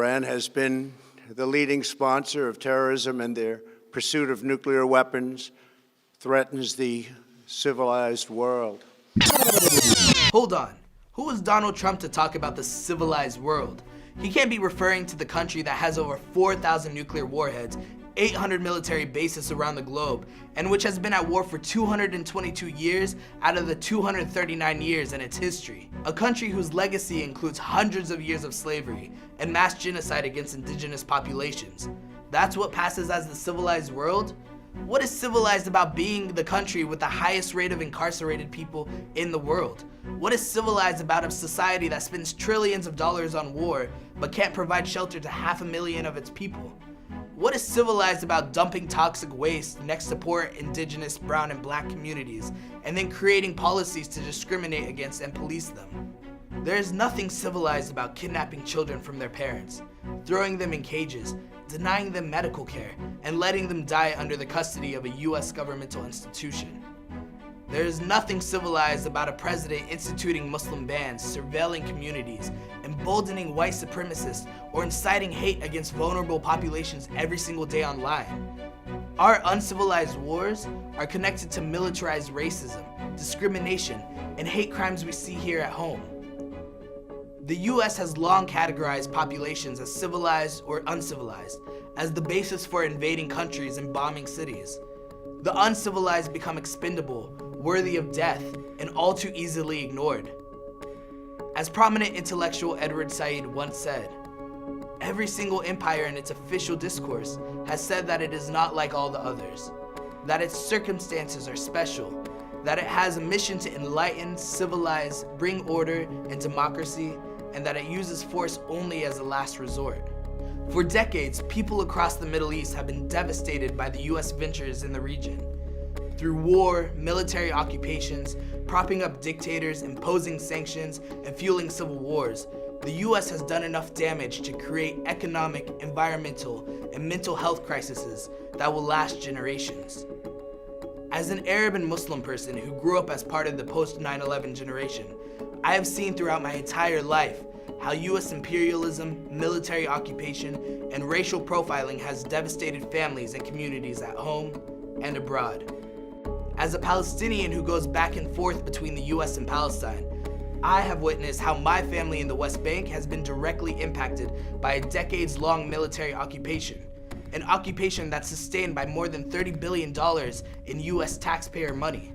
Iran has been the leading sponsor of terrorism, and their pursuit of nuclear weapons threatens the civilized world. Hold on. Who is Donald Trump to talk about the civilized world? He can't be referring to the country that has over 4,000 nuclear warheads, 800 military bases around the globe, and which has been at war for 222 years out of the 239 years in its history. A country whose legacy includes hundreds of years of slavery and mass genocide against indigenous populations. That's what passes as the civilized world? What is civilized about being the country with the highest rate of incarcerated people in the world? What is civilized about a society that spends trillions of dollars on war but can't provide shelter to 500,000 of its people? What is civilized about dumping toxic waste next to poor indigenous, brown, and black communities and then creating policies to discriminate against and police them? There is nothing civilized about kidnapping children from their parents, throwing them in cages, denying them medical care, and letting them die under the custody of a US governmental institution. There is nothing civilized about a president instituting Muslim bans, surveilling communities, emboldening white supremacists, or inciting hate against vulnerable populations every single day online. Our uncivilized wars are connected to militarized racism, discrimination, and hate crimes we see here at home. The US has long categorized populations as civilized or uncivilized, as the basis for invading countries and bombing cities. The uncivilized become expendable, worthy of death, and all too easily ignored. As prominent intellectual Edward Said once said, every single empire in its official discourse has said that it is not like all the others, that its circumstances are special, that it has a mission to enlighten, civilize, bring order and democracy, and that it uses force only as a last resort. For decades, people across the Middle East have been devastated by the US ventures in the region. Through war, military occupations, propping up dictators, imposing sanctions, and fueling civil wars, the US has done enough damage to create economic, environmental, and mental health crises that will last generations. As an Arab and Muslim person who grew up as part of the post-9/11 generation, I have seen throughout my entire life how US imperialism, military occupation, and racial profiling has devastated families and communities at home and abroad. As a Palestinian who goes back and forth between the US and Palestine, I have witnessed how my family in the West Bank has been directly impacted by a decades-long military occupation, an occupation that's sustained by more than $30 billion in US taxpayer money.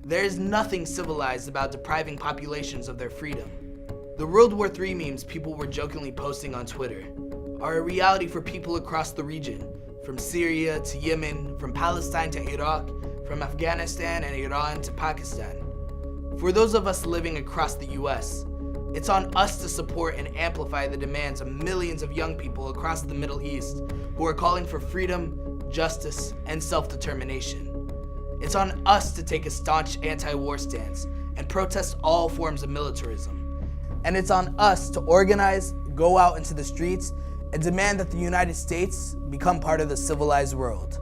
There is nothing civilized about depriving populations of their freedom. The World War III memes people were jokingly posting on Twitter are a reality for people across the region, from Syria to Yemen, from Palestine to Iraq, from Afghanistan and Iran to Pakistan. For those of us living across the US, it's on us to support and amplify the demands of millions of young people across the Middle East who are calling for freedom, justice, and self-determination. It's on us to take a staunch anti-war stance and protest all forms of militarism. And it's on us to organize, go out into the streets, and demand that the United States become part of the civilized world.